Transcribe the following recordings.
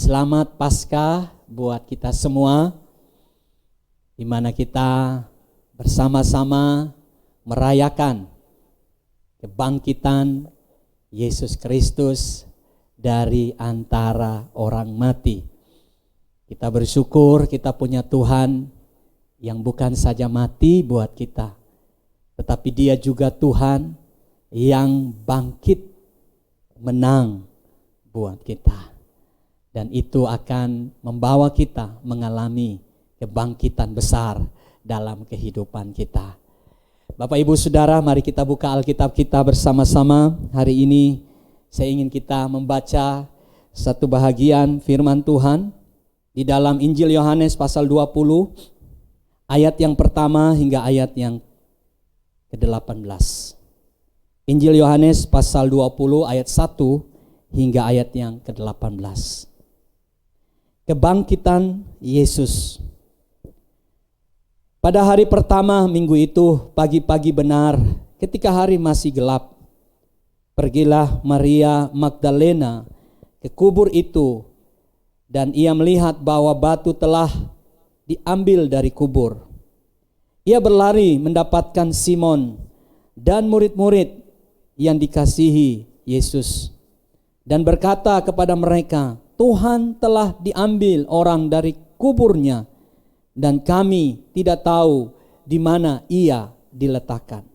Selamat Paskah buat kita semua, di mana kita bersama-sama merayakan kebangkitan Yesus Kristus dari antara orang mati. Kita bersyukur kita punya Tuhan yang bukan saja mati buat kita, tetapi Dia juga Tuhan yang bangkit menang buat kita. Dan itu akan membawa kita mengalami kebangkitan besar dalam kehidupan kita. Bapak Ibu Saudara, mari kita buka Alkitab kita bersama-sama. Hari ini saya ingin kita membaca satu bahagian firman Tuhan di dalam Injil Yohanes pasal 20, ayat yang pertama hingga ayat yang ke-18. Injil Yohanes pasal 20 ayat 1 hingga ayat yang ke-18. Kebangkitan Yesus. Pada hari pertama minggu itu, pagi-pagi benar, ketika hari masih gelap, pergilah Maria Magdalena ke kubur itu, dan ia melihat bahwa batu telah diambil dari kubur. Ia berlari mendapatkan Simon dan murid-murid yang dikasihi Yesus, dan berkata kepada mereka, Tuhan telah diambil orang dari kuburnya, dan kami tidak tahu di mana ia diletakkan.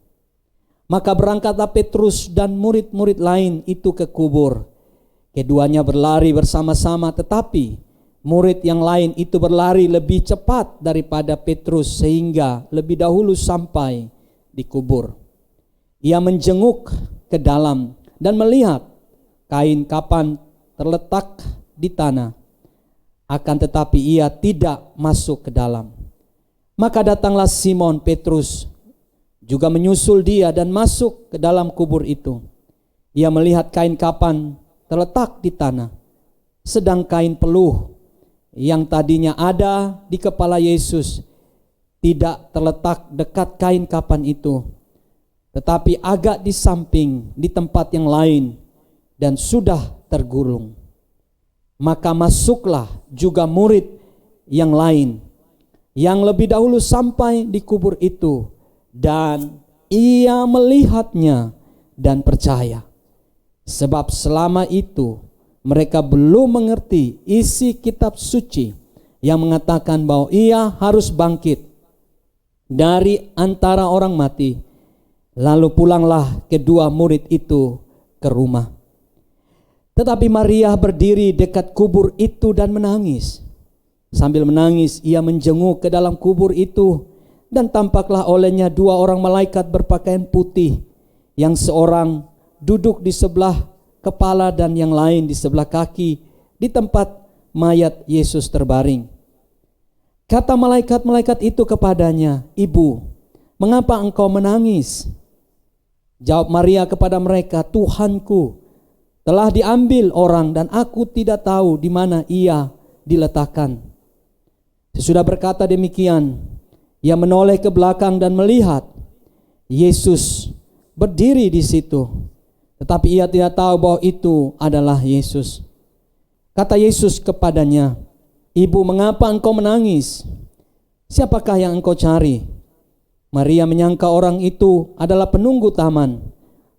Maka berangkatlah Petrus dan murid-murid lain itu ke kubur. Keduanya berlari bersama-sama, tetapi murid yang lain itu berlari lebih cepat daripada Petrus sehingga lebih dahulu sampai di kubur. Ia menjenguk ke dalam dan melihat kain kapan terletak di tanah, akan tetapi ia tidak masuk ke dalam. Maka datanglah Simon Petrus juga menyusul dia dan masuk ke dalam kubur itu. Ia melihat kain kapan terletak di tanah, sedang kain peluh yang tadinya ada di kepala Yesus tidak terletak dekat kain kapan itu, tetapi agak di samping di tempat yang lain dan sudah tergulung. Maka masuklah juga murid yang lain yang lebih dahulu sampai di kubur itu, dan ia melihatnya dan percaya. Sebab selama itu mereka belum mengerti isi kitab suci yang mengatakan bahwa ia harus bangkit dari antara orang mati. Lalu pulanglah kedua murid itu ke rumah. Tetapi Maria berdiri dekat kubur itu dan menangis. Sambil menangis ia menjenguk ke dalam kubur itu, dan tampaklah olehnya dua orang malaikat berpakaian putih, yang seorang duduk di sebelah kepala dan yang lain di sebelah kaki di tempat mayat Yesus terbaring. Kata malaikat-malaikat itu kepadanya, Ibu, mengapa engkau menangis? Jawab Maria kepada mereka, Tuhanku telah diambil orang dan aku tidak tahu di mana ia diletakkan. Sesudah berkata demikian, ia menoleh ke belakang dan melihat Yesus berdiri di situ, tetapi ia tidak tahu bahwa itu adalah Yesus. Kata Yesus kepadanya, Ibu, mengapa engkau menangis? Siapakah yang engkau cari? Maria menyangka orang itu adalah penunggu taman,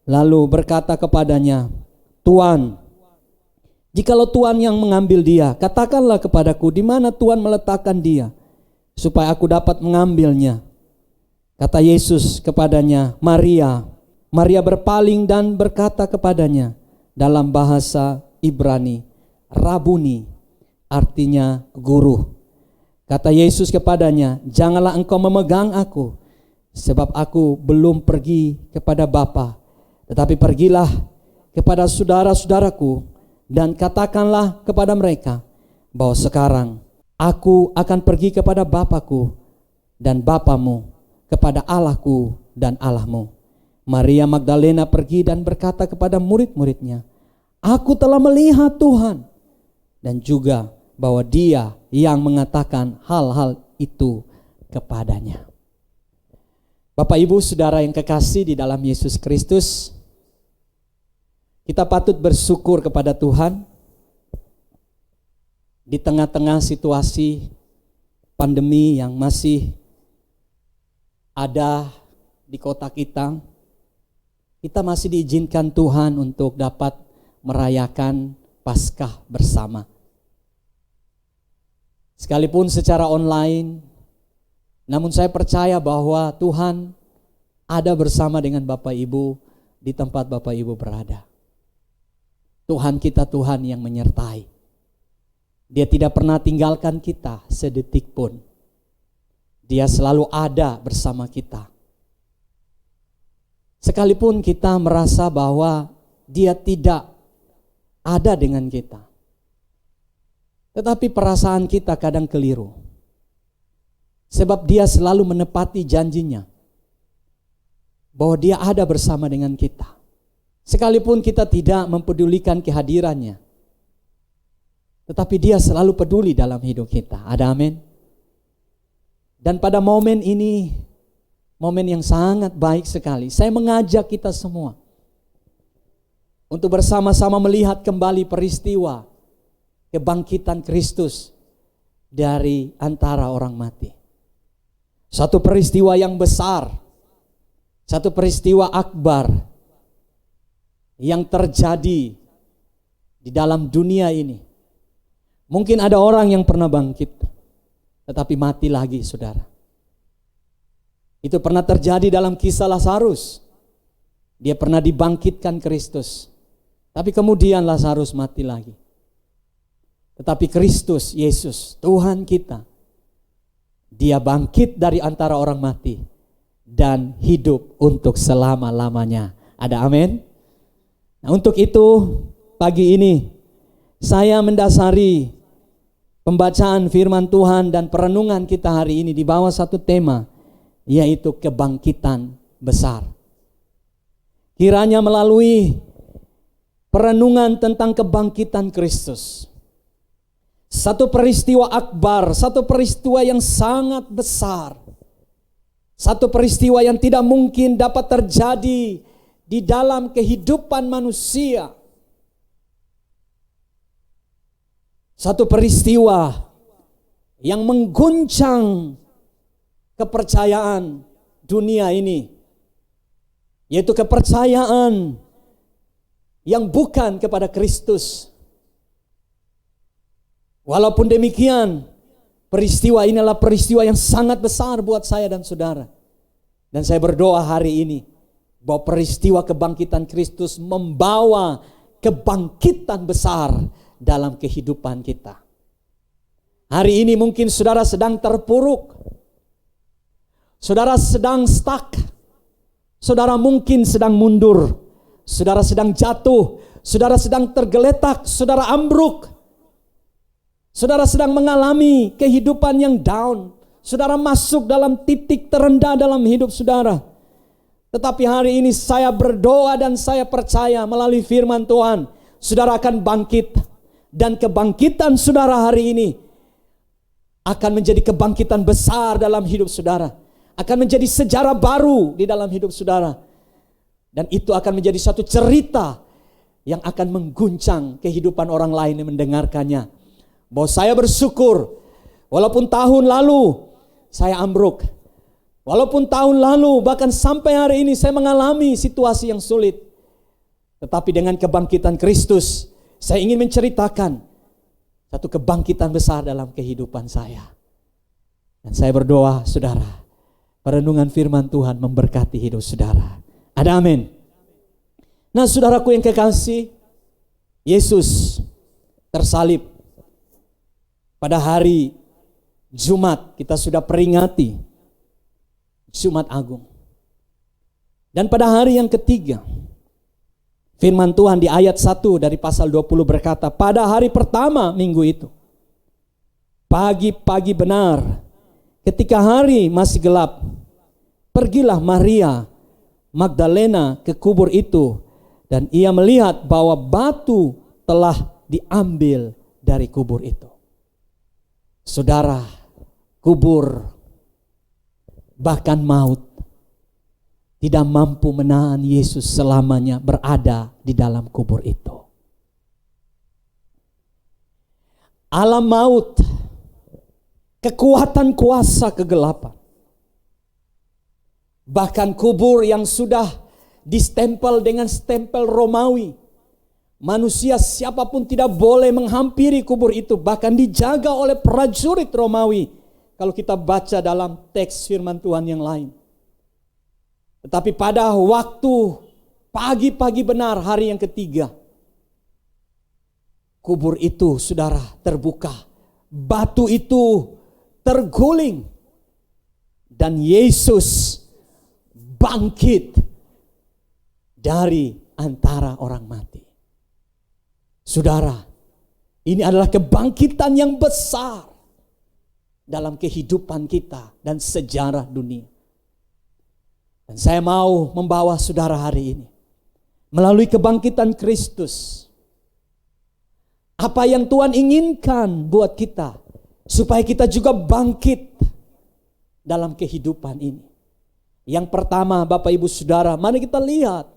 lalu berkata kepadanya, Tuan, jikalau Tuan yang mengambil dia, katakanlah kepadaku di mana Tuan meletakkan dia, supaya aku dapat mengambilnya. Kata Yesus kepadanya, Maria. Maria berpaling dan berkata kepadanya dalam bahasa Ibrani, Rabuni, artinya guru. Kata Yesus kepadanya, janganlah engkau memegang aku, sebab aku belum pergi kepada Bapa, tetapi pergilah kepada saudara-saudaraku dan katakanlah kepada mereka bahwa sekarang aku akan pergi kepada Bapakku dan Bapamu, kepada Allahku dan Allahmu. Maria Magdalena pergi dan berkata kepada murid-muridnya, aku telah melihat Tuhan, dan juga bahwa Dia yang mengatakan hal-hal itu kepadanya. Bapak Ibu Saudara yang kekasih di dalam Yesus Kristus, kita patut bersyukur kepada Tuhan Di tengah-tengah situasi pandemi yang masih ada di kota kita masih diizinkan Tuhan untuk dapat merayakan Paskah bersama. Sekalipun secara online, namun saya percaya bahwa Tuhan ada bersama dengan Bapak Ibu di tempat Bapak Ibu berada. Tuhan kita Tuhan yang menyertai. Dia tidak pernah tinggalkan kita sedetik pun. Dia selalu ada bersama kita. Sekalipun kita merasa bahwa Dia tidak ada dengan kita, tetapi perasaan kita kadang keliru. Sebab Dia selalu menepati janjinya bahwa Dia ada bersama dengan kita. Sekalipun kita tidak mempedulikan kehadirannya, tetapi Dia selalu peduli dalam hidup kita. Ada amin? Dan pada momen ini, momen yang sangat baik sekali, saya mengajak kita semua untuk bersama-sama melihat kembali peristiwa kebangkitan Kristus dari antara orang mati. Satu peristiwa yang besar, satu peristiwa akbar yang terjadi di dalam dunia ini. Mungkin ada orang yang pernah bangkit, tetapi mati lagi, saudara. Itu pernah terjadi dalam kisah Lazarus. Dia pernah dibangkitkan Kristus, tapi kemudian Lazarus mati lagi. Tetapi Kristus, Yesus, Tuhan kita, Dia bangkit dari antara orang mati dan hidup untuk selama-lamanya. Ada amin? Nah, untuk itu pagi ini saya mendasari pembacaan firman Tuhan dan perenungan kita hari ini di bawah satu tema, yaitu kebangkitan besar. Kiranya melalui perenungan tentang kebangkitan Kristus, satu peristiwa akbar, satu peristiwa yang sangat besar, satu peristiwa yang tidak mungkin dapat terjadi di dalam kehidupan manusia. Satu peristiwa yang mengguncang kepercayaan dunia ini, yaitu kepercayaan yang bukan kepada Kristus. Walaupun demikian, peristiwa ini adalah peristiwa yang sangat besar buat saya dan saudara. Dan saya berdoa hari ini bahwa peristiwa kebangkitan Kristus membawa kebangkitan besar dalam kehidupan kita. Hari ini mungkin saudara sedang terpuruk, saudara sedang stuck, saudara mungkin sedang mundur, saudara sedang jatuh, saudara sedang tergeletak, saudara ambruk, saudara sedang mengalami kehidupan yang down, saudara masuk dalam titik terendah dalam hidup saudara. Tetapi hari ini saya berdoa dan saya percaya melalui firman Tuhan, saudara akan bangkit. Dan kebangkitan saudara hari ini akan menjadi kebangkitan besar dalam hidup saudara. Akan menjadi sejarah baru di dalam hidup saudara. Dan itu akan menjadi satu cerita yang akan mengguncang kehidupan orang lain yang mendengarkannya. Bahwa saya bersyukur, walaupun tahun lalu saya ambruk, walaupun tahun lalu bahkan sampai hari ini saya mengalami situasi yang sulit, tetapi dengan kebangkitan Kristus, saya ingin menceritakan satu kebangkitan besar dalam kehidupan saya. Dan saya berdoa, saudara, perenungan firman Tuhan memberkati hidup saudara. Ada amin. Nah, saudaraku yang kekasih, Yesus tersalib pada hari Jumat. Kita sudah peringati Jumat Agung. Dan pada hari yang ketiga, firman Tuhan di ayat 1 dari pasal 20 berkata, pada hari pertama minggu itu, pagi-pagi benar, ketika hari masih gelap, pergilah Maria Magdalena ke kubur itu, dan ia melihat bahwa batu telah diambil dari kubur itu. Saudara, kubur, bahkan maut, tidak mampu menahan Yesus selamanya berada di dalam kubur itu. alam maut, kekuatan kuasa kegelapan. Bahkan kubur yang sudah distempel dengan stempel Romawi. Manusia siapapun tidak boleh menghampiri kubur itu, bahkan dijaga oleh prajurit Romawi. Kalau kita baca dalam teks firman Tuhan yang lain. Tetapi pada waktu pagi-pagi benar hari yang ketiga, kubur itu, saudara, terbuka. Batu itu terguling. Dan Yesus bangkit dari antara orang mati. Saudara, ini adalah kebangkitan yang besar dalam kehidupan kita dan sejarah dunia. Dan saya mau membawa saudara hari ini melalui kebangkitan Kristus. Apa yang Tuhan inginkan buat kita, supaya kita juga bangkit dalam kehidupan ini. Yang pertama, Bapak Ibu Saudara, mari kita lihat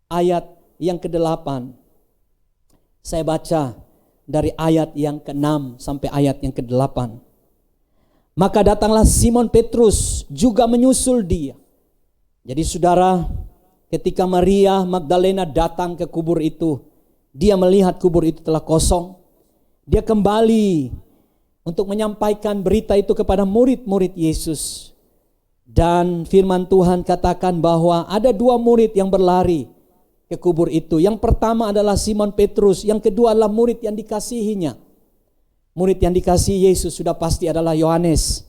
ayat yang ke-8. Saya baca dari ayat yang ke-6 sampai ayat yang ke-8. Maka datanglah Simon Petrus juga menyusul dia. Jadi saudara, ketika Maria Magdalena datang ke kubur itu, dia melihat kubur itu telah kosong. Dia kembali untuk menyampaikan berita itu kepada murid-murid Yesus. Dan firman Tuhan katakan bahwa ada 2 murid yang berlari ke kubur itu. Yang pertama adalah Simon Petrus, yang kedua adalah murid yang dikasihinya. Murid yang dikasihi Yesus sudah pasti adalah Yohanes.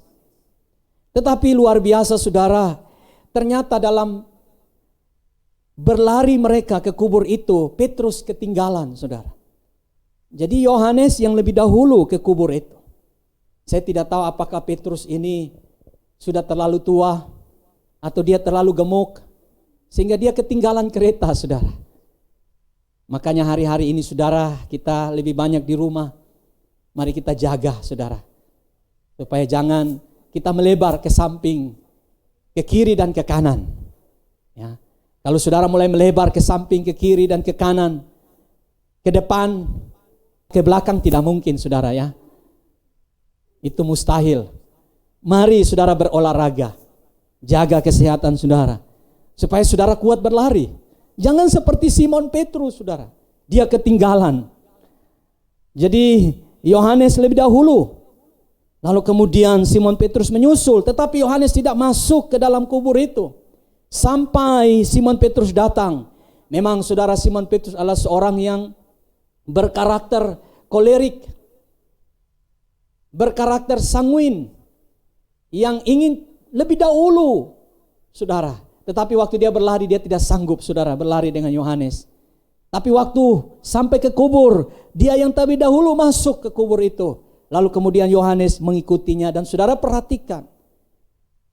Tetapi luar biasa saudara, ternyata dalam berlari mereka ke kubur itu, Petrus ketinggalan saudara. Jadi Yohanes yang lebih dahulu ke kubur itu. Saya tidak tahu apakah Petrus ini sudah terlalu tua atau dia terlalu gemuk sehingga dia ketinggalan kereta saudara. Makanya hari-hari ini saudara, kita lebih banyak di rumah. Mari kita jaga saudara, supaya jangan kita melebar ke samping, ke kiri dan ke kanan. Ya. Kalau saudara mulai melebar ke samping, ke kiri dan ke kanan, ke depan, ke belakang tidak mungkin saudara ya. Itu mustahil. Mari saudara berolahraga, jaga kesehatan saudara, supaya saudara kuat berlari. Jangan seperti Simon Petrus saudara, dia ketinggalan. Jadi Yohanes lebih dahulu, lalu kemudian Simon Petrus menyusul. Tetapi Yohanes tidak masuk ke dalam kubur itu sampai Simon Petrus datang. Memang saudara, Simon Petrus adalah seorang yang berkarakter kolerik, berkarakter sanguin, yang ingin lebih dahulu saudara. Tetapi waktu dia berlari, dia tidak sanggup saudara berlari dengan Yohanes. Tapi waktu sampai ke kubur, dia yang terlebih dahulu masuk ke kubur itu. Lalu kemudian Yohanes mengikutinya. Dan saudara perhatikan,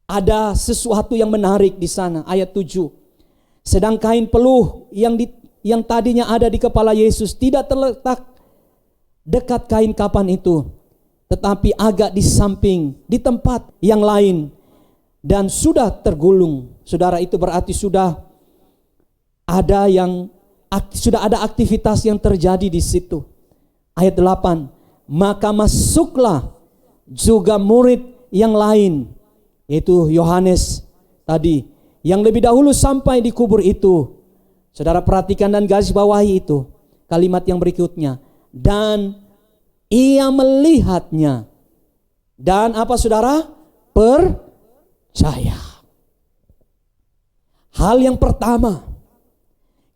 ada sesuatu yang menarik di sana. Ayat 7. Sedang kain peluh yang tadinya ada di kepala Yesus tidak terletak dekat kain kapan itu, tetapi agak di samping, di tempat yang lain, dan sudah tergulung. Saudara, itu berarti sudah ada aktivitas yang terjadi di situ. Ayat 8, maka masuklah juga murid yang lain, yaitu Yohanes tadi, yang lebih dahulu sampai di kubur itu. Saudara perhatikan dan garis bawahi itu, kalimat yang berikutnya. Dan ia melihatnya. Dan apa saudara? Percaya. Hal yang pertama,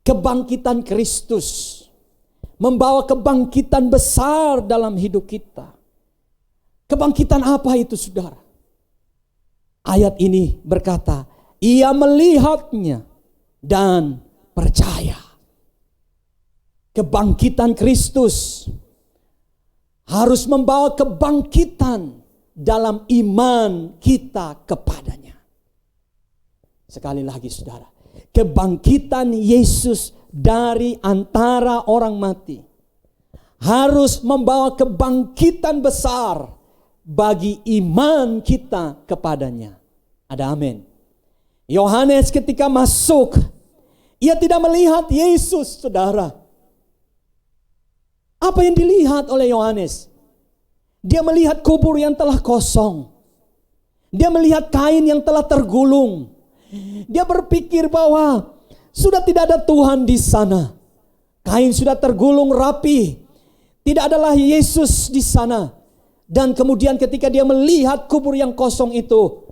kebangkitan Kristus membawa kebangkitan besar dalam hidup kita. Kebangkitan apa itu saudara? Ayat ini berkata, ia melihatnya dan percaya. Kebangkitan Kristus harus membawa kebangkitan dalam iman kita kepadanya. Sekali lagi saudara, kebangkitan Yesus dari antara orang mati harus membawa kebangkitan besar bagi iman kita kepadanya. Ada amin. Yohanes ketika masuk, ia tidak melihat Yesus saudara. Apa yang dilihat oleh Yohanes? Dia melihat kubur yang telah kosong. Dia melihat kain yang telah tergulung. Dia berpikir bahwa sudah tidak ada Tuhan di sana. Kain sudah tergulung rapi. Tidak adalah Yesus di sana. Dan kemudian ketika dia melihat kubur yang kosong itu,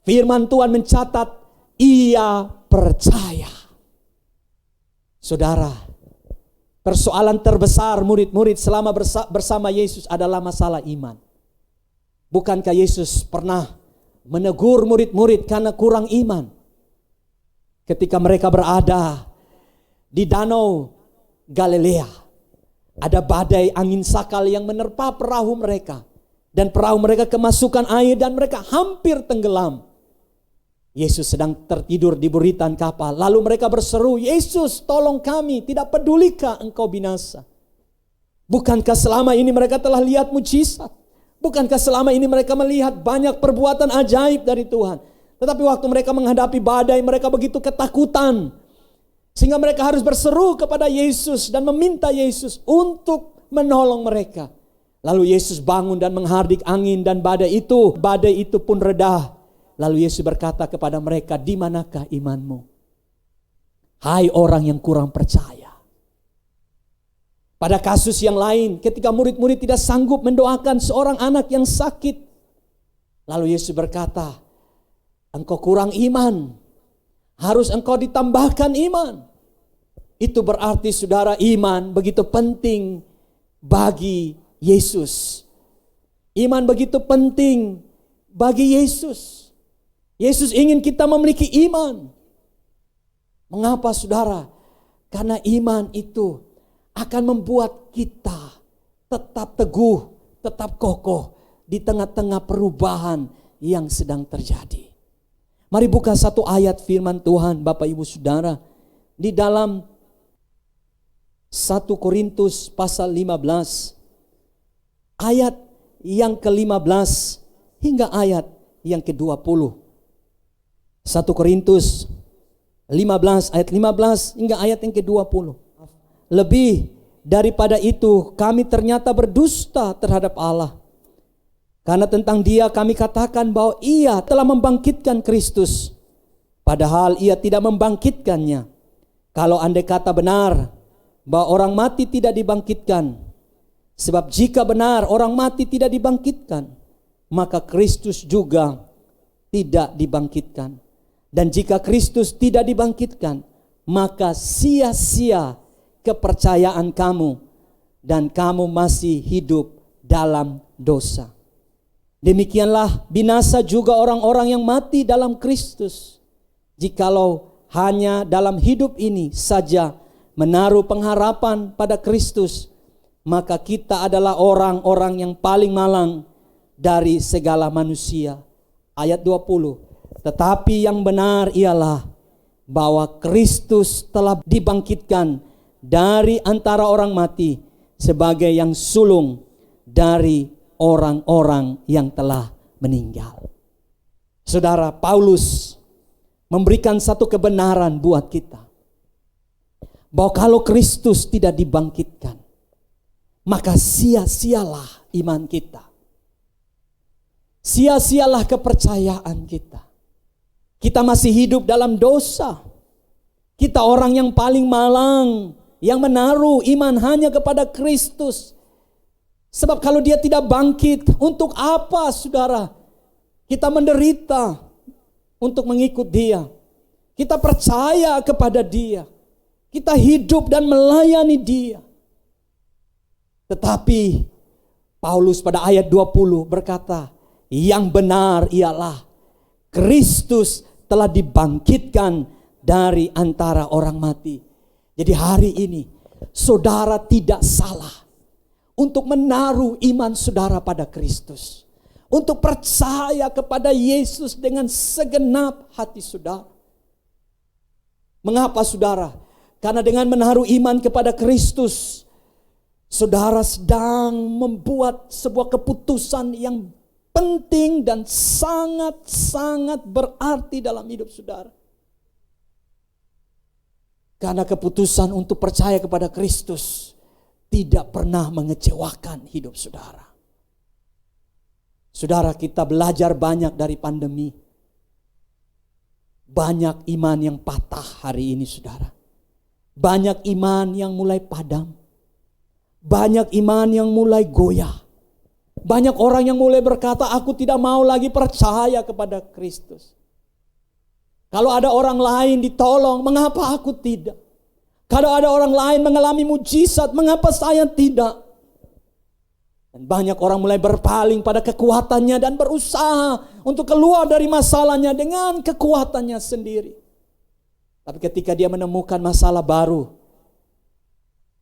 firman Tuhan mencatat, ia percaya. Saudara, persoalan terbesar murid-murid selama bersama Yesus adalah masalah iman. Bukankah Yesus pernah menegur murid-murid karena kurang iman? Ketika mereka berada di danau Galilea, ada badai angin sakal yang menerpa perahu mereka. Dan perahu mereka kemasukan air dan mereka hampir tenggelam. Yesus sedang tertidur di buritan kapal. Lalu mereka berseru, Yesus tolong kami, tidak pedulikah engkau binasa? Bukankah selama ini mereka telah lihat mujizat? Bukankah selama ini mereka melihat banyak perbuatan ajaib dari Tuhan? Tetapi waktu mereka menghadapi badai, mereka begitu ketakutan. Sehingga mereka harus berseru kepada Yesus dan meminta Yesus untuk menolong mereka. Lalu Yesus bangun dan menghardik angin dan badai itu pun reda. Lalu Yesus berkata kepada mereka, di manakah imanmu? Hai orang yang kurang percaya. Pada kasus yang lain, ketika murid-murid tidak sanggup mendoakan seorang anak yang sakit, lalu Yesus berkata, engkau kurang iman. Harus engkau ditambahkan iman. Itu berarti saudara, iman begitu penting bagi Yesus. Iman begitu penting bagi Yesus. Yesus ingin kita memiliki iman. Mengapa saudara? Karena iman itu akan membuat kita tetap teguh, tetap kokoh di tengah-tengah perubahan yang sedang terjadi. Mari buka satu ayat firman Tuhan Bapak Ibu Saudara. Di dalam 1 Korintus pasal 15. Ayat yang ke-15 hingga ayat yang ke-20. 1 Korintus 15 ayat 15 hingga ayat yang ke-20. Lebih daripada itu kami ternyata berdusta terhadap Allah. Karena tentang Dia kami katakan bahwa Ia telah membangkitkan Kristus, padahal Ia tidak membangkitkannya. Kalau andai kata benar bahwa orang mati tidak dibangkitkan, sebab jika benar orang mati tidak dibangkitkan, maka Kristus juga tidak dibangkitkan. Dan jika Kristus tidak dibangkitkan, maka sia-sia kepercayaan kamu dan kamu masih hidup dalam dosa. Demikianlah binasa juga orang-orang yang mati dalam Kristus. Jikalau hanya dalam hidup ini saja menaruh pengharapan pada Kristus, maka kita adalah orang-orang yang paling malang dari segala manusia. Ayat 20. Tetapi yang benar ialah bahwa Kristus telah dibangkitkan dari antara orang mati sebagai yang sulung dari orang-orang yang telah meninggal. Saudara, Paulus memberikan satu kebenaran buat kita, bahwa kalau Kristus tidak dibangkitkan, maka sia-sialah iman kita. Sia-sialah kepercayaan kita. Kita masih hidup dalam dosa. Kita orang yang paling malang, yang menaruh iman hanya kepada Kristus. Sebab kalau Dia tidak bangkit, untuk apa saudara kita menderita untuk mengikut Dia? Kita percaya kepada Dia. Kita hidup dan melayani Dia. Tetapi Paulus pada ayat 20 berkata, yang benar ialah Kristus telah dibangkitkan dari antara orang mati. Jadi hari ini saudara tidak salah untuk menaruh iman saudara pada Kristus, untuk percaya kepada Yesus dengan segenap hati saudara. Mengapa saudara? Karena dengan menaruh iman kepada Kristus, saudara sedang membuat sebuah keputusan yang penting dan sangat-sangat berarti dalam hidup saudara. Karena keputusan untuk percaya kepada Kristus tidak pernah mengecewakan hidup saudara. Saudara, kita belajar banyak dari pandemi. Banyak iman yang patah hari ini saudara. Banyak iman yang mulai padam. Banyak iman yang mulai goyah. Banyak orang yang mulai berkata, aku tidak mau lagi percaya kepada Kristus. Kalau ada orang lain ditolong, mengapa aku tidak? Kalau ada orang lain mengalami mujizat, mengapa saya tidak? Dan banyak orang mulai berpaling pada kekuatannya dan berusaha untuk keluar dari masalahnya dengan kekuatannya sendiri. Tapi ketika dia menemukan masalah baru,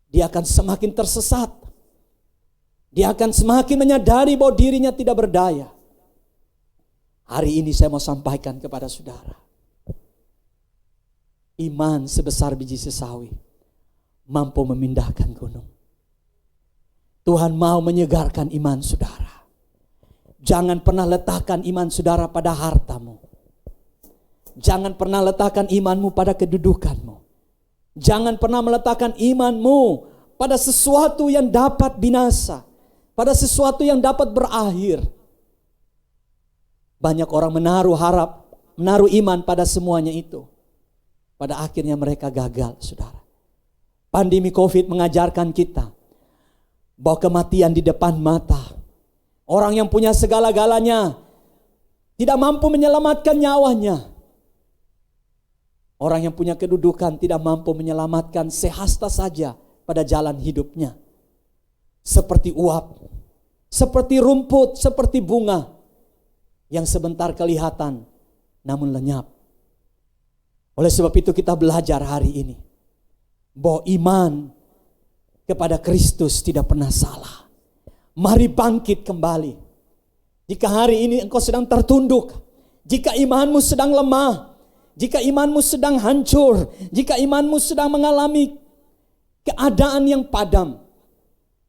dia akan semakin tersesat. Dia akan semakin menyadari bahwa dirinya tidak berdaya. Hari ini saya mau sampaikan kepada saudara. Iman sebesar biji sesawi mampu memindahkan gunung. Tuhan mau menyegarkan iman saudara. Jangan pernah letakkan iman saudara pada hartamu. Jangan pernah letakkan imanmu pada kedudukanmu. Jangan pernah meletakkan imanmu pada sesuatu yang dapat binasa. Pada sesuatu yang dapat berakhir. Banyak orang menaruh iman pada semuanya itu. Pada akhirnya mereka gagal, saudara. Pandemi COVID mengajarkan kita bahwa kematian di depan mata. Orang yang punya segala-galanya tidak mampu menyelamatkan nyawanya. Orang yang punya kedudukan tidak mampu menyelamatkan sehasta saja pada jalan hidupnya. Seperti uap, seperti rumput, seperti bunga yang sebentar kelihatan namun lenyap. Oleh sebab itu kita belajar hari ini bahwa iman kepada Kristus tidak pernah salah. Mari bangkit kembali. Jika hari ini engkau sedang tertunduk, jika imanmu sedang lemah, jika imanmu sedang hancur, jika imanmu sedang mengalami keadaan yang padam,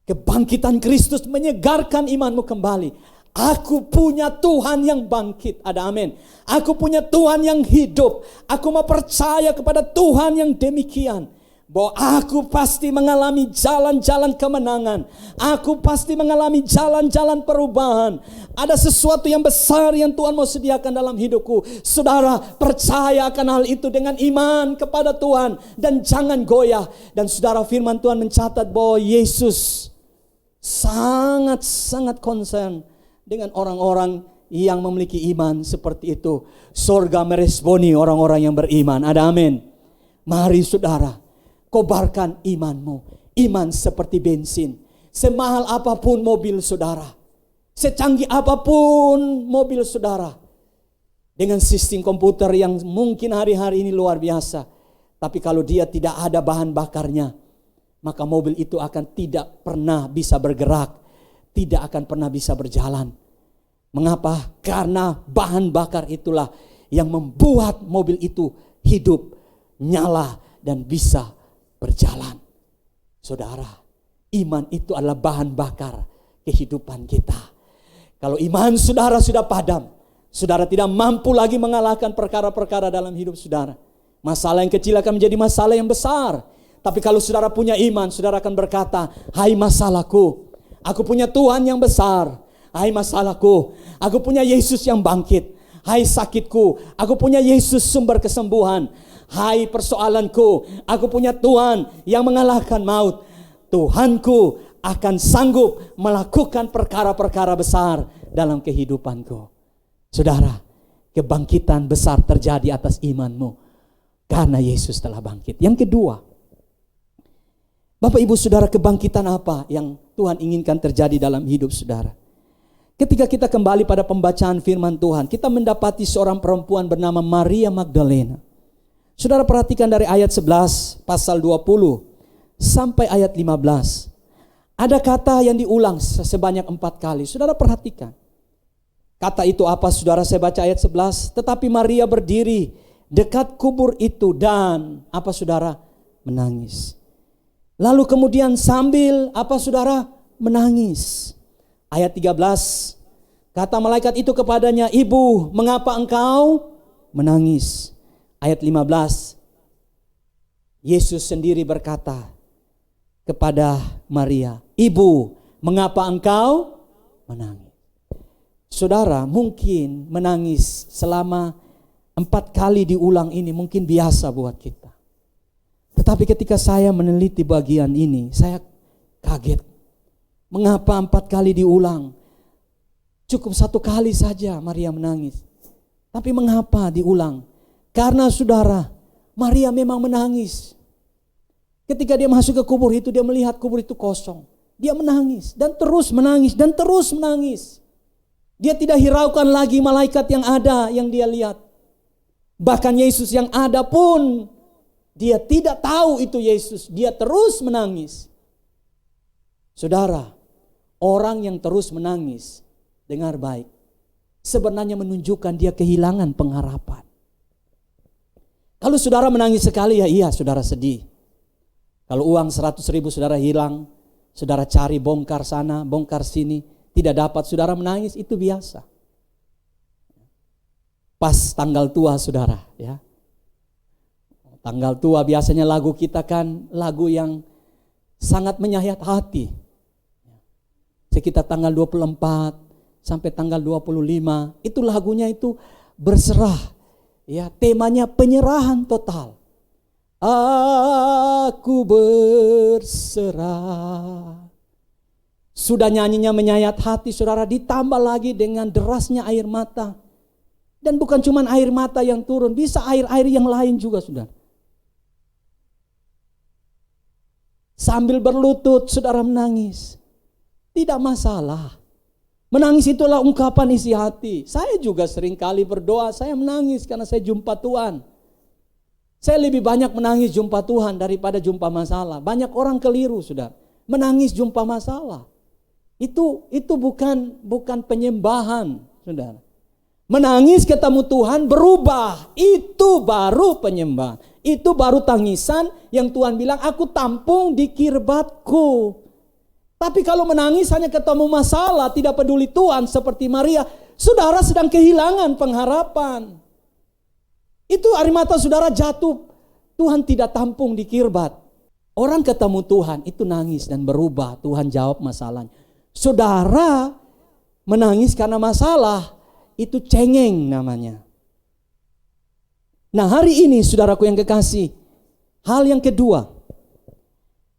kebangkitan Kristus menyegarkan imanmu kembali. Aku punya Tuhan yang bangkit. Ada amin. Aku punya Tuhan yang hidup. Aku mau percaya kepada Tuhan yang demikian. Bahwa aku pasti mengalami jalan-jalan kemenangan. Aku pasti mengalami jalan-jalan perubahan. Ada sesuatu yang besar yang Tuhan mau sediakan dalam hidupku. Saudara, percaya akan hal itu dengan iman kepada Tuhan. Dan jangan goyah. Dan saudara, firman Tuhan mencatat bahwa Yesus sangat-sangat concern dengan orang-orang yang memiliki iman seperti itu. Surga meresponi orang-orang yang beriman. Ada amin. Mari saudara, kobarkan imanmu. Iman seperti bensin. Semahal apapun mobil saudara, secanggih apapun mobil saudara, dengan sistem komputer yang mungkin hari-hari ini luar biasa, tapi kalau dia tidak ada bahan bakarnya, maka mobil itu akan tidak pernah bisa bergerak, tidak akan pernah bisa berjalan. Mengapa? Karena bahan bakar itulah yang membuat mobil itu hidup, nyala, dan bisa berjalan. Saudara, iman itu adalah bahan bakar kehidupan kita. Kalau iman saudara sudah padam, saudara tidak mampu lagi mengalahkan perkara-perkara dalam hidup saudara. Masalah yang kecil akan menjadi masalah yang besar. Tapi kalau saudara punya iman, saudara akan berkata, hai masalahku, aku punya Tuhan yang besar. Hai masalahku, aku punya Yesus yang bangkit. Hai sakitku, aku punya Yesus sumber kesembuhan. Hai persoalanku, aku punya Tuhan yang mengalahkan maut. Tuhanku akan sanggup melakukan perkara-perkara besar dalam kehidupanku. Saudara, kebangkitan besar terjadi atas imanmu karena Yesus telah bangkit. Yang kedua, Bapak Ibu Saudara, kebangkitan apa yang Tuhan inginkan terjadi dalam hidup saudara? Ketika kita kembali pada pembacaan firman Tuhan, kita mendapati seorang perempuan bernama Maria Magdalena. Saudara perhatikan dari ayat 11 pasal 20 sampai ayat 15. Ada kata yang diulang sebanyak 4 kali. Saudara perhatikan. Kata itu apa saudara? Saya baca ayat 11. Tetapi Maria berdiri dekat kubur itu dan apa saudara? Menangis. Lalu kemudian sambil apa saudara? Menangis. Ayat 13. Kata malaikat itu kepadanya, Ibu, mengapa engkau menangis? Ayat 15. Yesus sendiri berkata kepada Maria, "Ibu, mengapa engkau menangis?" Saudara, mungkin menangis selama 4 kali diulang ini mungkin biasa buat kita. Tetapi ketika saya meneliti bagian ini, saya kaget. Mengapa 4 kali diulang? Cukup 1 kali saja Maria menangis. Tapi mengapa diulang? Karena saudara, Maria memang menangis. Ketika dia masuk ke kubur itu, dia melihat kubur itu kosong. Dia menangis dan terus menangis dan terus menangis. Dia tidak hiraukan lagi malaikat yang ada yang dia lihat. Bahkan Yesus yang ada pun dia tidak tahu itu Yesus. Dia terus menangis. Saudara, orang yang terus menangis, dengar baik, sebenarnya menunjukkan dia kehilangan pengharapan. Kalau saudara menangis sekali, ya iya saudara sedih. Kalau uang 100.000 saudara hilang, saudara cari bongkar sana, bongkar sini, tidak dapat, saudara menangis, itu biasa. Pas tanggal tua saudara, ya. Tanggal tua biasanya lagu kita kan lagu yang sangat menyayat hati. Sekitar tanggal 24 sampai tanggal 25, itu lagunya itu berserah. Ya, temanya penyerahan total. Aku berserah. Sudah nyanyinya menyayat hati saudara, ditambah lagi dengan derasnya air mata. Dan bukan cuma air mata yang turun, bisa air-air yang lain juga saudara. Sambil berlutut saudara menangis. Tidak masalah. Menangis itulah ungkapan isi hati. Saya juga sering kali berdoa, saya menangis karena saya jumpa Tuhan. Saya lebih banyak menangis jumpa Tuhan daripada jumpa masalah. Banyak orang keliru saudara. Menangis jumpa masalah. Itu bukan penyembahan saudara. Menangis ketemu Tuhan berubah, itu baru penyembahan. Itu baru tangisan yang Tuhan bilang, aku tampung di kirbatku. Tapi kalau menangis hanya ketemu masalah, tidak peduli Tuhan seperti Maria, saudara sedang kehilangan pengharapan. Itu air mata saudara jatuh, Tuhan tidak tampung di kirbat. Orang ketemu Tuhan itu nangis dan berubah, Tuhan jawab masalahnya. Saudara menangis karena masalah, itu cengeng namanya. Nah, hari ini saudaraku yang kekasih, hal yang kedua,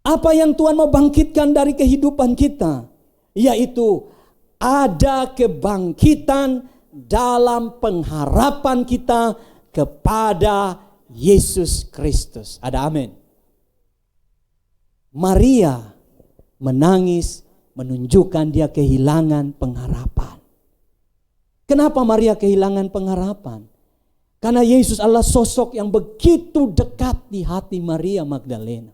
apa yang Tuhan mau bangkitkan dari kehidupan kita, yaitu ada kebangkitan dalam pengharapan kita kepada Yesus Kristus. Ada amin. Maria menangis menunjukkan dia kehilangan pengharapan. Kenapa Maria kehilangan pengharapan? Karena Yesus adalah sosok yang begitu dekat di hati Maria Magdalena.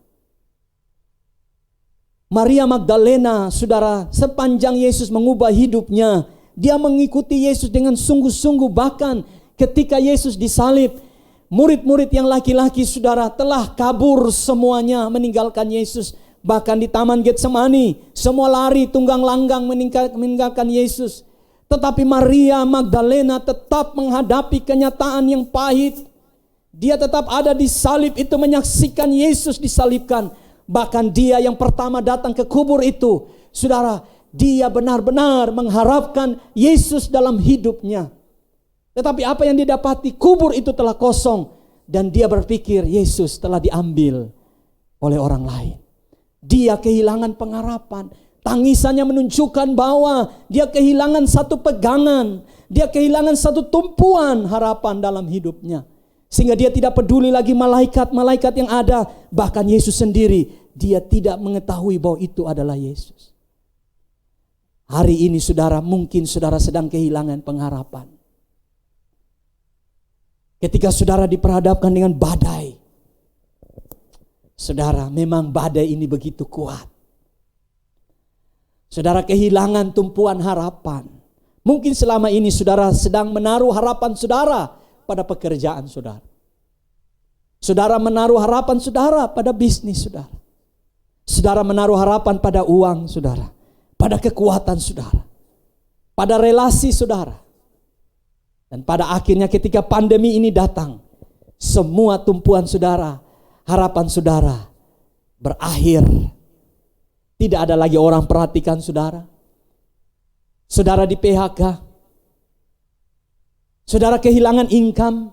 Maria Magdalena, saudara, sepanjang Yesus mengubah hidupnya, dia mengikuti Yesus dengan sungguh-sungguh. Bahkan ketika Yesus disalib, murid-murid yang laki-laki, saudara, telah kabur semuanya meninggalkan Yesus. Bahkan di Taman Getsemani, semua lari tunggang langgang meninggalkan Yesus. Tetapi Maria Magdalena tetap menghadapi kenyataan yang pahit. Dia tetap ada di salib itu, menyaksikan Yesus disalibkan. Bahkan dia yang pertama datang ke kubur itu, saudara, dia benar-benar mengharapkan Yesus dalam hidupnya. Tetapi apa yang didapati, kubur itu telah kosong. Dan dia berpikir Yesus telah diambil oleh orang lain. Dia kehilangan pengharapan. Tangisannya menunjukkan bahwa dia kehilangan satu pegangan. Dia kehilangan satu tumpuan harapan dalam hidupnya. Sehingga dia tidak peduli lagi malaikat-malaikat yang ada. Bahkan Yesus sendiri, dia tidak mengetahui bahwa itu adalah Yesus. Hari ini saudara, mungkin saudara sedang kehilangan pengharapan. Ketika saudara diperhadapkan dengan badai. Saudara, memang badai ini begitu kuat. Saudara kehilangan tumpuan harapan. Mungkin selama ini saudara sedang menaruh harapan saudara pada pekerjaan saudara. Saudara menaruh harapan saudara pada bisnis saudara. Saudara menaruh harapan pada uang saudara. Pada kekuatan saudara. Pada relasi saudara. Dan pada akhirnya ketika pandemi ini datang, semua tumpuan saudara, harapan saudara berakhir. Tidak ada lagi orang perhatikan saudara. Saudara di PHK. Saudara kehilangan income.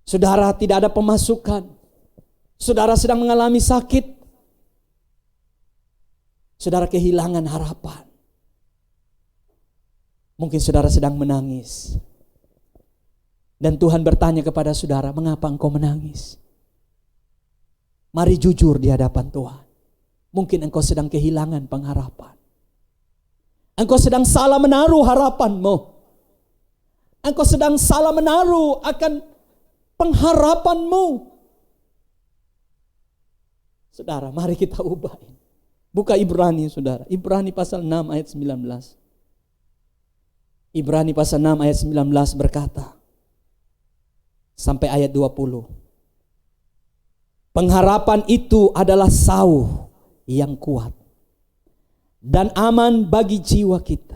Saudara tidak ada pemasukan. Saudara sedang mengalami sakit. Saudara kehilangan harapan. Mungkin saudara sedang menangis. Dan Tuhan bertanya kepada saudara, mengapa engkau menangis? Mari jujur di hadapan Tuhan. Mungkin engkau sedang kehilangan pengharapan. Engkau sedang salah menaruh harapanmu. Engkau sedang salah menaruh akan pengharapanmu. Saudara, mari kita ubah. Buka Ibrani, saudara. Ibrani pasal 6 ayat 19. Ibrani pasal 6 ayat 19 berkata, sampai ayat 20. Pengharapan itu adalah sauh yang kuat dan aman bagi jiwa kita,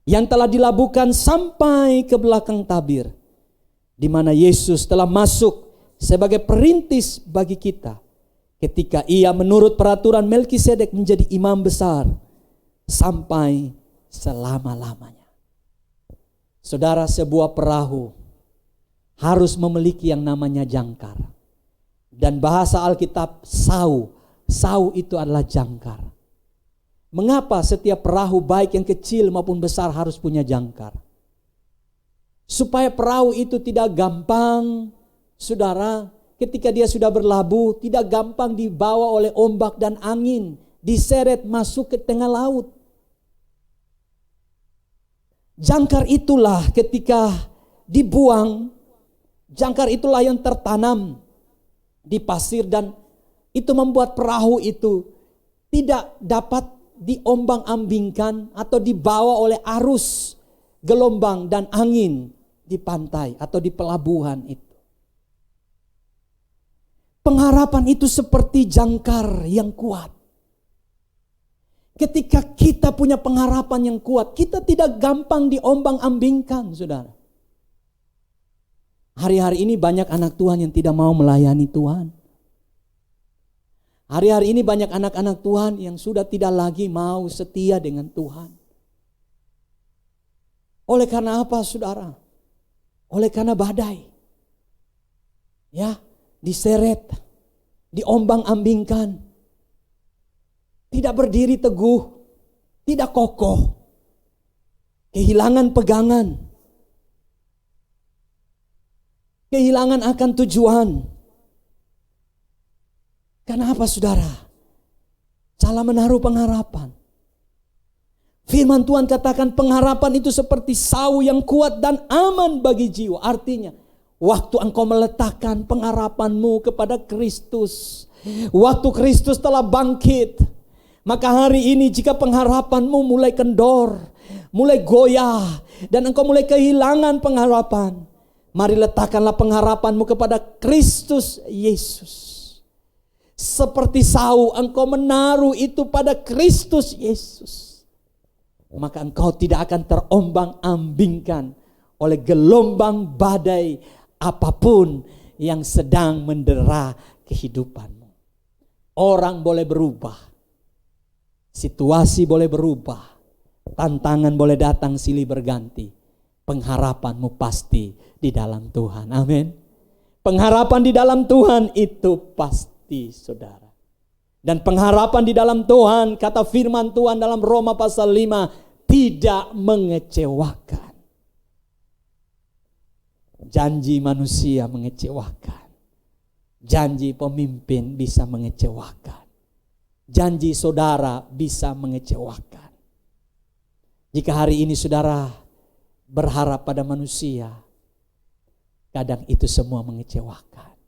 yang telah dilabuhkan sampai ke belakang tabir, di mana Yesus telah masuk sebagai perintis bagi kita, ketika ia menurut peraturan Melkisedek menjadi imam besar sampai selama-lamanya. Saudara, sebuah perahu harus memiliki yang namanya jangkar. Dan bahasa Alkitab sauh. Sauh itu adalah jangkar. Mengapa setiap perahu baik yang kecil maupun besar harus punya jangkar? Supaya perahu itu tidak gampang, saudara, ketika dia sudah berlabuh, tidak gampang dibawa oleh ombak dan angin, diseret masuk ke tengah laut. Jangkar itulah ketika dibuang, jangkar itulah yang tertanam di pasir, dan itu membuat perahu itu tidak dapat diombang-ambingkan atau dibawa oleh arus, gelombang dan angin di pantai atau di pelabuhan itu. Pengharapan itu seperti jangkar yang kuat. Ketika kita punya pengharapan yang kuat, kita tidak gampang diombang-ambingkan, saudara. Hari-hari ini banyak anak Tuhan yang tidak mau melayani Tuhan. Hari-hari ini banyak anak-anak Tuhan yang sudah tidak lagi mau setia dengan Tuhan. Oleh karena apa, saudara? Oleh karena badai. Ya, diseret, diombang-ambingkan. Tidak berdiri teguh, tidak kokoh. Kehilangan pegangan. Kehilangan akan tujuan. Kenapa, saudara? Salah menaruh pengharapan. Firman Tuhan katakan pengharapan itu seperti sauh yang kuat dan aman bagi jiwa. Artinya, waktu engkau meletakkan pengharapanmu kepada Kristus, waktu Kristus telah bangkit, maka hari ini jika pengharapanmu mulai kendor, mulai goyah, dan engkau mulai kehilangan pengharapan, mari letakkanlah pengharapanmu kepada Kristus Yesus. Seperti sauh engkau menaruh itu pada Kristus Yesus, maka engkau tidak akan terombang-ambingkan oleh gelombang badai apapun yang sedang mendera kehidupanmu. Orang boleh berubah, situasi boleh berubah, tantangan boleh datang silih berganti. Pengharapanmu pasti di dalam Tuhan. Amin. Pengharapan di dalam Tuhan itu pasti, saudara. Dan pengharapan di dalam Tuhan, kata firman Tuhan dalam Roma pasal 5, tidak mengecewakan. Janji manusia mengecewakan. Janji pemimpin bisa mengecewakan. Janji saudara bisa mengecewakan. Jika hari ini saudara berharap pada manusia, kadang itu semua mengecewakan.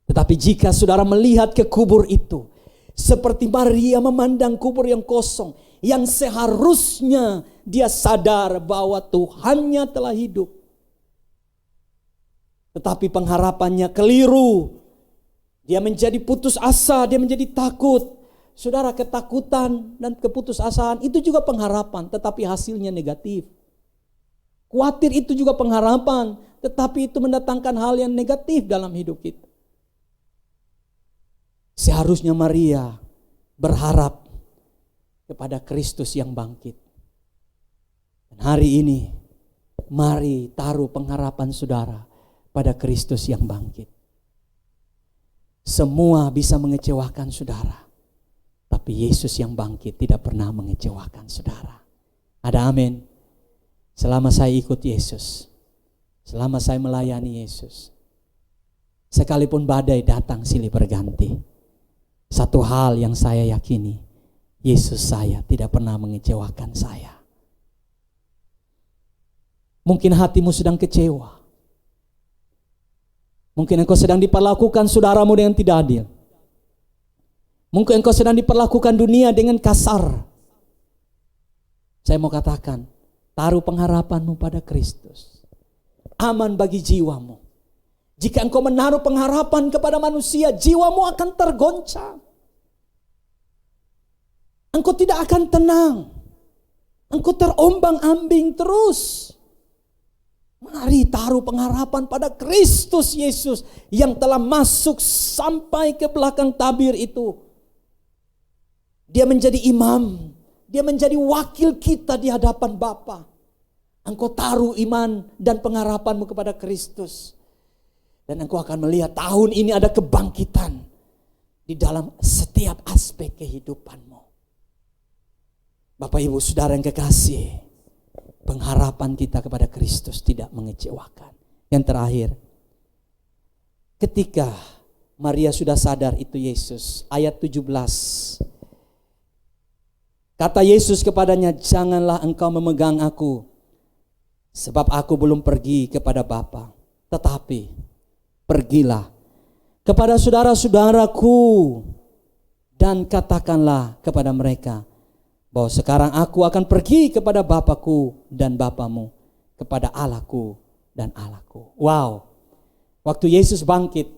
Tetapi jika saudara melihat ke kubur itu, seperti Maria memandang kubur yang kosong, yang seharusnya dia sadar bahwa Tuhannya telah hidup. Tetapi pengharapannya keliru. Dia menjadi putus asa, dia menjadi takut. Saudara, ketakutan dan keputusasaan itu juga pengharapan, tetapi hasilnya negatif. Khawatir itu juga pengharapan, tetapi itu mendatangkan hal yang negatif dalam hidup kita. Seharusnya Maria berharap kepada Kristus yang bangkit. Dan hari ini, mari taruh pengharapan saudara pada Kristus yang bangkit. Semua bisa mengecewakan saudara, tapi Yesus yang bangkit tidak pernah mengecewakan saudara. Ada amin? Selama saya ikut Yesus, selama saya melayani Yesus, sekalipun badai datang silih berganti, satu hal yang saya yakini, Yesus saya tidak pernah mengecewakan saya. Mungkin hatimu sedang kecewa. Mungkin engkau sedang diperlakukan saudaramu dengan tidak adil. Mungkin engkau sedang diperlakukan dunia dengan kasar. Saya mau katakan, taruh pengharapanmu pada Kristus. Aman bagi jiwamu. Jika engkau menaruh pengharapan kepada manusia, jiwamu akan tergoncang. Engkau tidak akan tenang. Engkau terombang-ambing terus. Mari taruh pengharapan pada Kristus Yesus yang telah masuk sampai ke belakang tabir itu. Dia menjadi imam, dia menjadi wakil kita di hadapan Bapa. Engkau taruh iman dan pengharapanmu kepada Kristus. Dan engkau akan melihat tahun ini ada kebangkitan di dalam setiap aspek kehidupanmu. Bapak Ibu Saudara yang kekasih, pengharapan kita kepada Kristus tidak mengecewakan. Yang terakhir, ketika Maria sudah sadar itu Yesus, ayat 17. Kata Yesus kepadanya, janganlah engkau memegang aku, sebab aku belum pergi kepada Bapa. Tetapi pergilah kepada saudara-saudaraku dan katakanlah kepada mereka, bahwa sekarang aku akan pergi kepada Bapakku dan Bapamu, kepada Allahku dan Allahku. Wow, waktu Yesus bangkit,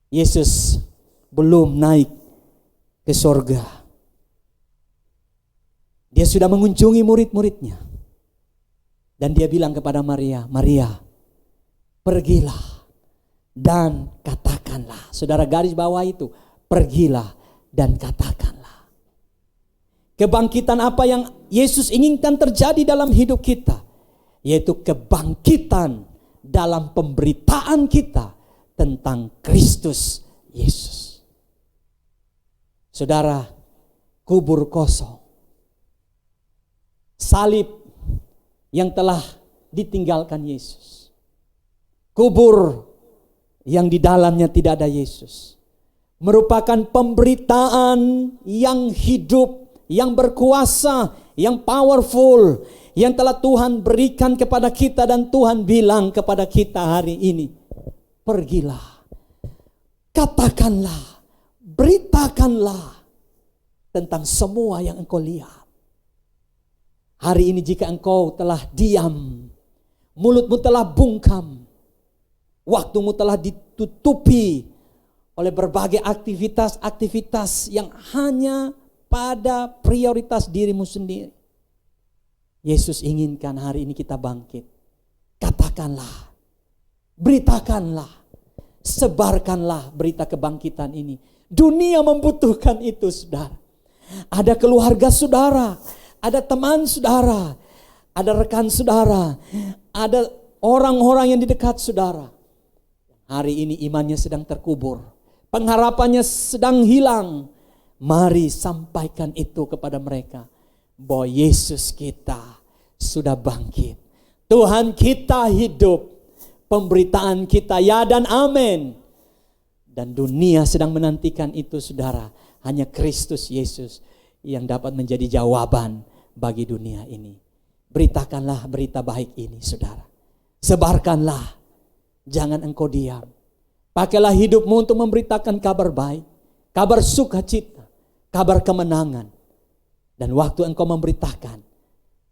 Yesus belum naik ke sorga. Dia sudah mengunjungi murid-muridnya. Dan dia bilang kepada Maria, Maria, pergilah dan katakanlah. Saudara garis bawah itu, pergilah dan katakanlah. Kebangkitan apa yang Yesus inginkan terjadi dalam hidup kita, yaitu kebangkitan dalam pemberitaan kita tentang Kristus Yesus. Saudara, kubur kosong, salib yang telah ditinggalkan Yesus, kubur yang di dalamnya tidak ada Yesus, merupakan pemberitaan yang hidup, yang berkuasa, yang powerful, yang telah Tuhan berikan kepada kita. Dan Tuhan bilang kepada kita hari ini, pergilah, katakanlah, beritakanlah tentang semua yang engkau lihat. Hari ini jika engkau telah diam, mulutmu telah bungkam, waktumu telah ditutupi oleh berbagai aktivitas-aktivitas yang hanya pada prioritas dirimu sendiri. Yesus inginkan hari ini kita bangkit. Katakanlah, beritakanlah, sebarkanlah berita kebangkitan ini. Dunia membutuhkan itu, saudara. Ada keluarga saudara, ada teman saudara, ada rekan saudara, ada orang-orang yang di dekat saudara. Hari ini imannya sedang terkubur, pengharapannya sedang hilang. Mari sampaikan itu kepada mereka, bahwa Yesus kita sudah bangkit. Tuhan kita hidup. Pemberitaan kita ya dan amin. Dan dunia sedang menantikan itu, saudara. Hanya Kristus Yesus yang dapat menjadi jawaban bagi dunia ini. Beritakanlah berita baik ini, saudara. Sebarkanlah. Jangan engkau diam. Pakailah hidupmu untuk memberitakan kabar baik, kabar sukacita, kabar kemenangan. Dan waktu engkau memberitakan,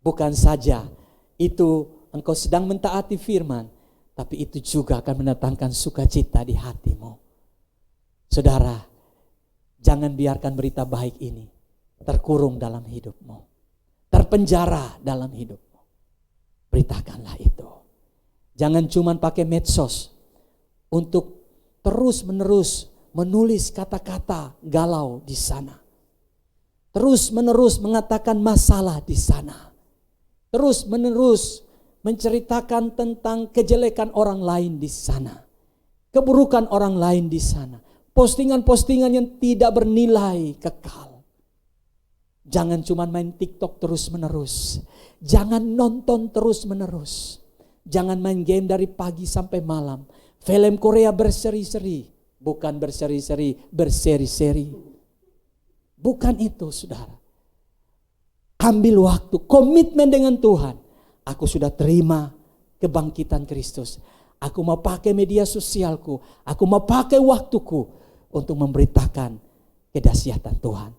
bukan saja itu engkau sedang mentaati firman, tapi itu juga akan mendatangkan sukacita di hatimu. Saudara, jangan biarkan berita baik ini terkurung dalam hidupmu, terpenjara dalam hidupmu. Beritakanlah itu. Jangan cuma pakai medsos untuk terus-menerus menulis kata-kata galau di sana. Terus menerus mengatakan masalah di sana. Terus menerus menceritakan tentang kejelekan orang lain di sana. Keburukan orang lain di sana. Postingan-postingan yang tidak bernilai kekal. Jangan cuma main TikTok terus menerus. Jangan nonton terus menerus. Jangan main game dari pagi sampai malam. Film Korea berseri-seri. Bukan berseri-seri, berseri-seri. Bukan itu, saudara. Ambil waktu, komitmen dengan Tuhan. Aku sudah terima kebangkitan Kristus. Aku mau pakai media sosialku. Aku mau pakai waktuku untuk memberitakan kedahsyatan Tuhan.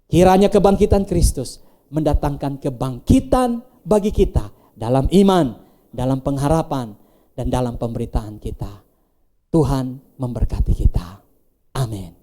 Kiranya kebangkitan Kristus mendatangkan kebangkitan bagi kita dalam iman, dalam pengharapan, dan dalam pemberitaan kita. Tuhan memberkati kita. Amin.